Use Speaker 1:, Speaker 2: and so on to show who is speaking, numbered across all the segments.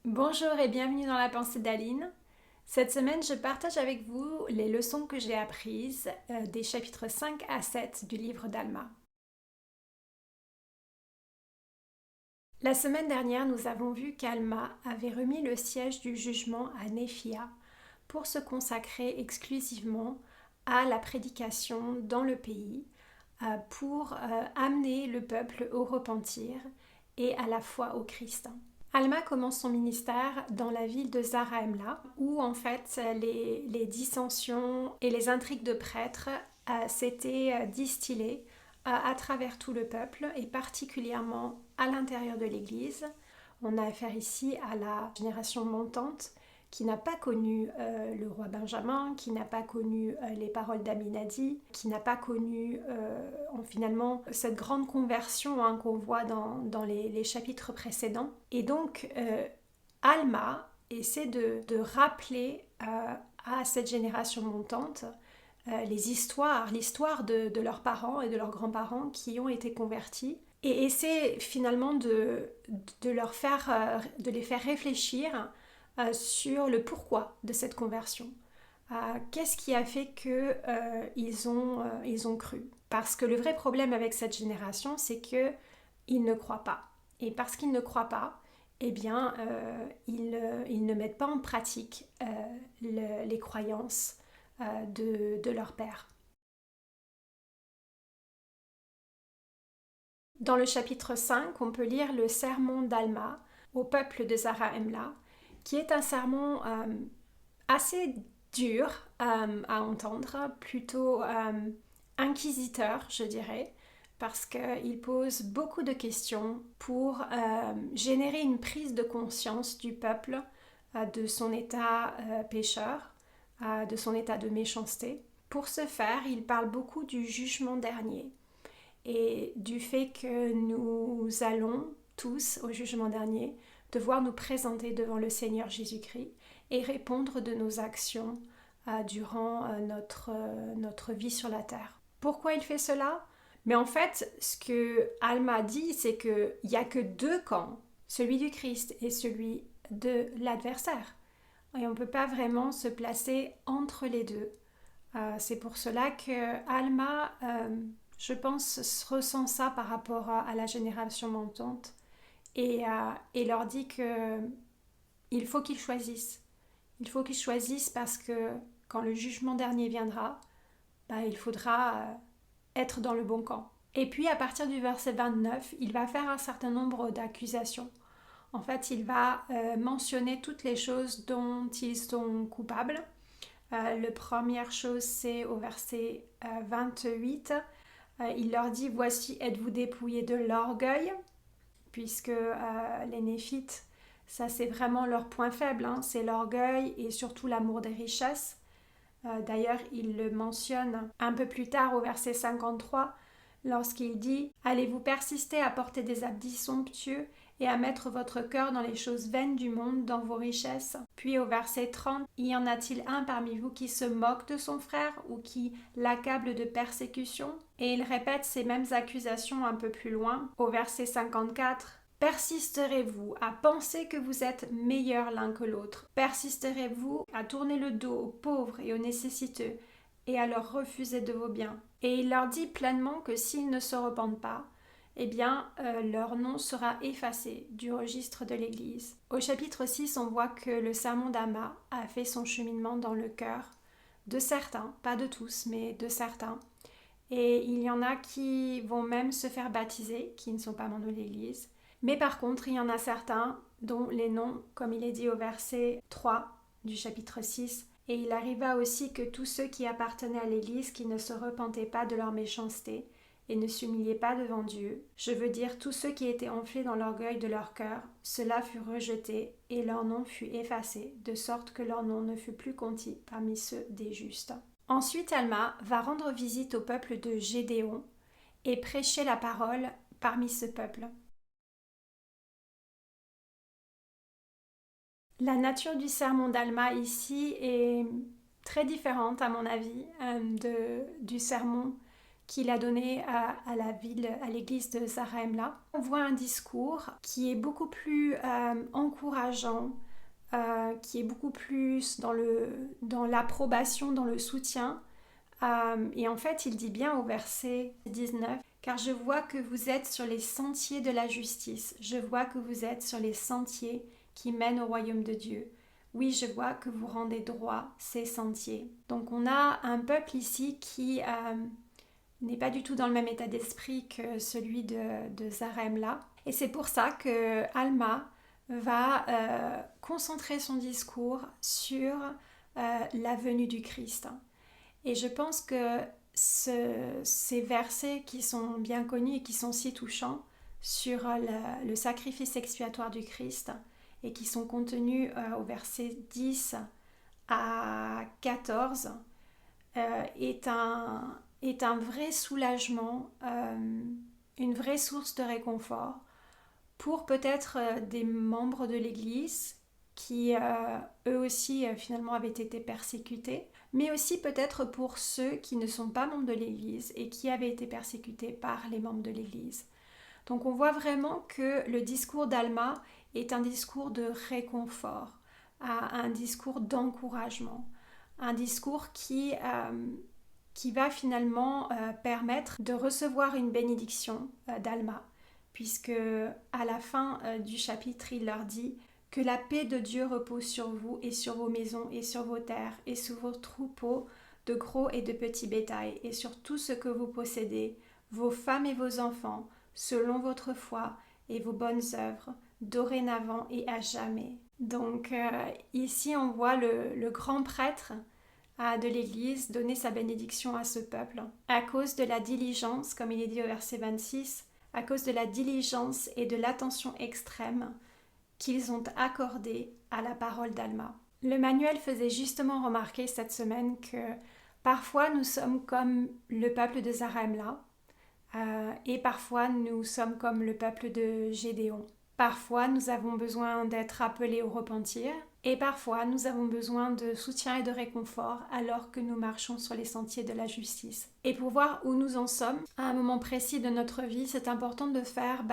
Speaker 1: Bonjour et bienvenue dans la pensée d'Aline. Cette semaine, je partage avec vous les leçons que j'ai apprises des chapitres 5 à 7 du livre d'Alma. La semaine dernière, nous avons vu qu'Alma avait remis le siège du jugement à Néphia pour se consacrer exclusivement à la prédication dans le pays, pour amener le peuple au repentir et à la foi au Christ. Alma commence son ministère dans la ville de Zarahemla, où en fait les dissensions et les intrigues de prêtres s'étaient distillées à travers tout le peuple et particulièrement à l'intérieur de l'Église. On a affaire ici à la génération montante qui n'a pas connu le roi Benjamin, qui n'a pas connu les paroles d'Aminadi, qui n'a pas connu finalement cette grande conversion qu'on voit dans les chapitres précédents. Et donc, Alma essaie de rappeler à cette génération montante l'histoire de leurs parents et de leurs grands-parents qui ont été convertis et essaie finalement de les faire réfléchir sur le pourquoi de cette conversion. Qu'est-ce qui a fait qu'ils ont cru? Parce que le vrai problème avec cette génération, c'est qu'ils ne croient pas. Et parce qu'ils ne croient pas, eh bien, ils ne mettent pas en pratique les croyances de leur père. Dans le chapitre 5, on peut lire le sermon d'Alma au peuple de Zarahemla, qui est un sermon assez dur à entendre, plutôt inquisiteur, je dirais, parce qu'il pose beaucoup de questions pour générer une prise de conscience du peuple de son état pécheur, de son état de méchanceté. Pour ce faire, il parle beaucoup du jugement dernier et du fait que nous allons tous, au jugement dernier, devoir nous présenter devant le Seigneur Jésus-Christ et répondre de nos actions durant notre vie sur la terre. Pourquoi il fait cela? Mais en fait, ce que Alma dit, c'est qu'il n'y a que deux camps, celui du Christ et celui de l'adversaire. Et on ne peut pas vraiment se placer entre les deux. C'est pour cela que Alma, je pense, ressent ça par rapport à la génération montante et leur dit que il faut qu'ils choisissent. Il faut qu'ils choisissent parce que quand le jugement dernier viendra, il faudra être dans le bon camp. Et puis à partir du verset 29, il va faire un certain nombre d'accusations. En fait, il va mentionner toutes les choses dont ils sont coupables. La première chose, c'est au verset 28. Il leur dit, voici, êtes-vous dépouillés de l'orgueil, puisque les Néphites, ça c'est vraiment leur point faible, hein, c'est l'orgueil et surtout l'amour des richesses. D'ailleurs, il le mentionne un peu plus tard au verset 53, lorsqu'il dit « Allez-vous persister à porter des habits somptueux et à mettre votre cœur dans les choses vaines du monde, dans vos richesses ?» Puis au verset 30, « Y en a-t-il un parmi vous qui se moque de son frère ou qui l'accable de persécution ?» Et il répète ces mêmes accusations un peu plus loin, au verset 54. Persisterez-vous à penser que vous êtes meilleurs l'un que l'autre? Persisterez-vous à tourner le dos aux pauvres et aux nécessiteux et à leur refuser de vos biens? Et il leur dit pleinement que s'ils ne se repentent pas, eh bien, leur nom sera effacé du registre de l'Église. Au chapitre 6, on voit que le sermon d'Alma a fait son cheminement dans le cœur de certains, pas de tous, mais de certains. Et il y en a qui vont même se faire baptiser, qui ne sont pas membres de l'Église. Mais par contre, il y en a certains dont les noms, comme il est dit au verset 3 du chapitre 6, et il arriva aussi que tous ceux qui appartenaient à l'Église, qui ne se repentaient pas de leur méchanceté et ne s'humiliaient pas devant Dieu, je veux dire tous ceux qui étaient enflés dans l'orgueil de leur cœur, cela fut rejeté et leur nom fut effacé, de sorte que leur nom ne fut plus compté parmi ceux des justes. Ensuite, Alma va rendre visite au peuple de Gédéon et prêcher la parole parmi ce peuple. La nature du sermon d'Alma ici est très différente à mon avis du sermon qu'il a donné à l'église de Zarahemla. On voit un discours qui est beaucoup plus encourageant, qui est beaucoup plus dans l'approbation, dans le soutien. Et en fait, il dit bien au verset 19, « Car je vois que vous êtes sur les sentiers de la justice. Je vois que vous êtes sur les sentiers qui mènent au royaume de Dieu. Oui, je vois que vous rendez droit ces sentiers. » Donc on a un peuple ici qui n'est pas du tout dans le même état d'esprit que celui de Zarahemla. Et c'est pour ça que Alma va concentrer son discours sur la venue du Christ. Et je pense que ces versets qui sont bien connus et qui sont si touchants sur le sacrifice expiatoire du Christ et qui sont contenus au verset 10 à 14 est un vrai soulagement, une vraie source de réconfort pour peut-être des membres de l'Église qui eux aussi finalement avaient été persécutés, mais aussi peut-être pour ceux qui ne sont pas membres de l'Église et qui avaient été persécutés par les membres de l'Église. Donc on voit vraiment que le discours d'Alma est un discours de réconfort, un discours d'encouragement, un discours qui va finalement permettre de recevoir une bénédiction d'Alma, puisque à la fin du chapitre, il leur dit que la paix de Dieu repose sur vous et sur vos maisons et sur vos terres et sur vos troupeaux de gros et de petits bétails et sur tout ce que vous possédez, vos femmes et vos enfants, selon votre foi et vos bonnes œuvres, dorénavant et à jamais. Donc ici on voit le grand prêtre de l'Église donner sa bénédiction à ce peuple à cause de la diligence, comme il est dit au verset 26, à cause de la diligence et de l'attention extrême qu'ils ont accordée à la parole d'Alma. Le manuel faisait justement remarquer cette semaine que parfois nous sommes comme le peuple de Zarahemla et parfois nous sommes comme le peuple de Gédéon. Parfois nous avons besoin d'être appelés au repentir et parfois nous avons besoin de soutien et de réconfort alors que nous marchons sur les sentiers de la justice. Et pour voir où nous en sommes à un moment précis de notre vie, c'est important de faire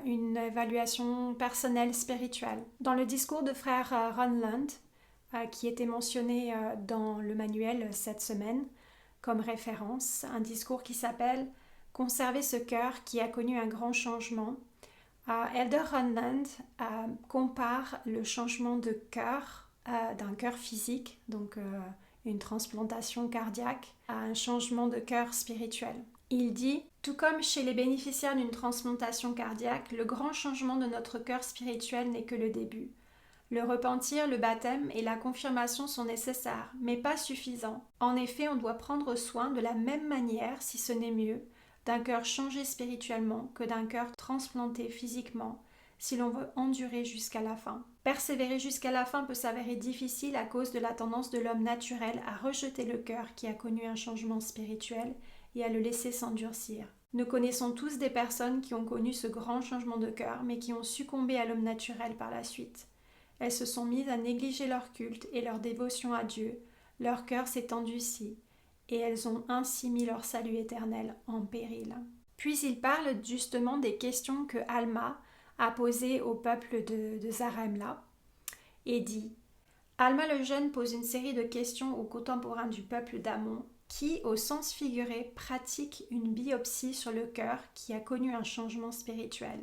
Speaker 1: une évaluation personnelle spirituelle. Dans le discours de frère Ronland, qui était mentionné dans le manuel cette semaine comme référence, un discours qui s'appelle « Conserver ce cœur qui a connu un grand changement ». Elder Ronland compare le changement de cœur d'un cœur physique, donc une transplantation cardiaque, à un changement de cœur spirituel. Il dit « Tout comme chez les bénéficiaires d'une transplantation cardiaque, le grand changement de notre cœur spirituel n'est que le début. Le repentir, le baptême et la confirmation sont nécessaires, mais pas suffisants. En effet, on doit prendre soin de la même manière, si ce n'est mieux, d'un cœur changé spirituellement que d'un cœur transplanté physiquement, si l'on veut endurer jusqu'à la fin. Persévérer jusqu'à la fin peut s'avérer difficile à cause de la tendance de l'homme naturel à rejeter le cœur qui a connu un changement spirituel et à le laisser s'endurcir. Nous connaissons tous des personnes qui ont connu ce grand changement de cœur, mais qui ont succombé à l'homme naturel par la suite. Elles se sont mises à négliger leur culte et leur dévotion à Dieu, leur cœur s'est endurci, et elles ont ainsi mis leur salut éternel en péril. Puis il parle justement des questions que Alma a posées au peuple de Zarahemla et dit « Alma le jeune pose une série de questions aux contemporains du peuple d'Amon qui, au sens figuré, pratiquent une biopsie sur le cœur qui a connu un changement spirituel.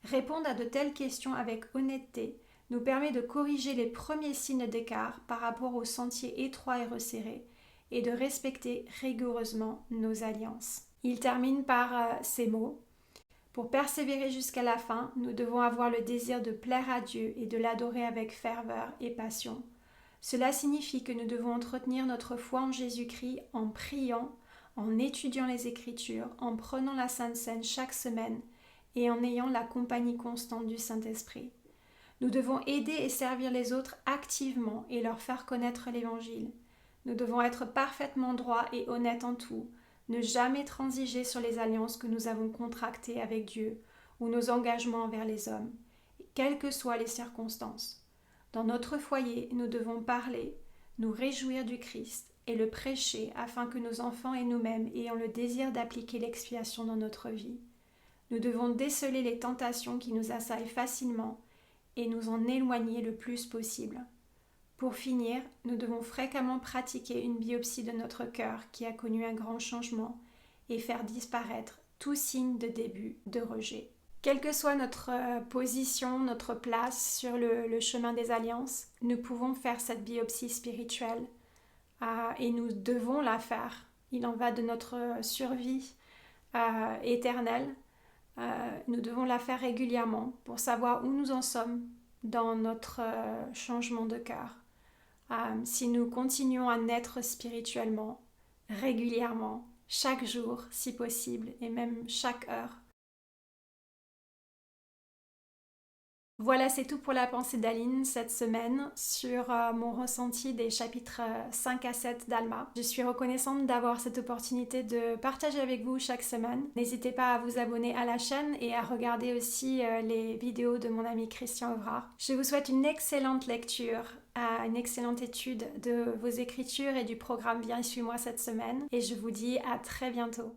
Speaker 1: Répondre à de telles questions avec honnêteté nous permet de corriger les premiers signes d'écart par rapport aux sentiers étroits et resserrés et de respecter rigoureusement nos alliances. » Il termine par ces mots. « Pour persévérer jusqu'à la fin, nous devons avoir le désir de plaire à Dieu et de l'adorer avec ferveur et passion. Cela signifie que nous devons entretenir notre foi en Jésus-Christ en priant, en étudiant les Écritures, en prenant la Sainte Seine chaque semaine et en ayant la compagnie constante du Saint-Esprit. Nous devons aider et servir les autres activement et leur faire connaître l'Évangile. Nous devons être parfaitement droits et honnêtes en tout, ne jamais transiger sur les alliances que nous avons contractées avec Dieu ou nos engagements envers les hommes, quelles que soient les circonstances. Dans notre foyer, nous devons parler, nous réjouir du Christ, et le prêcher afin que nos enfants et nous-mêmes ayons le désir d'appliquer l'expiation dans notre vie. Nous devons déceler les tentations qui nous assaillent facilement et nous en éloigner le plus possible. Pour finir, nous devons fréquemment pratiquer une biopsie de notre cœur qui a connu un grand changement et faire disparaître tout signe de début de rejet. Quelle que soit notre position, notre place sur le chemin des alliances, nous pouvons faire cette biopsie spirituelle et nous devons la faire. Il en va de notre survie éternelle. Nous devons la faire régulièrement pour savoir où nous en sommes dans notre changement de cœur. Si nous continuons à naître spirituellement, régulièrement, chaque jour si possible et même chaque heure. Voilà, c'est tout pour la pensée d'Aline cette semaine sur mon ressenti des chapitres 5 à 7 d'Alma. Je suis reconnaissante d'avoir cette opportunité de partager avec vous chaque semaine. N'hésitez pas à vous abonner à la chaîne et à regarder aussi les vidéos de mon ami Christian Ovrard. Je vous souhaite une excellente lecture, une excellente étude de vos écritures et du programme Viens, suis-moi cette semaine et je vous dis à très bientôt.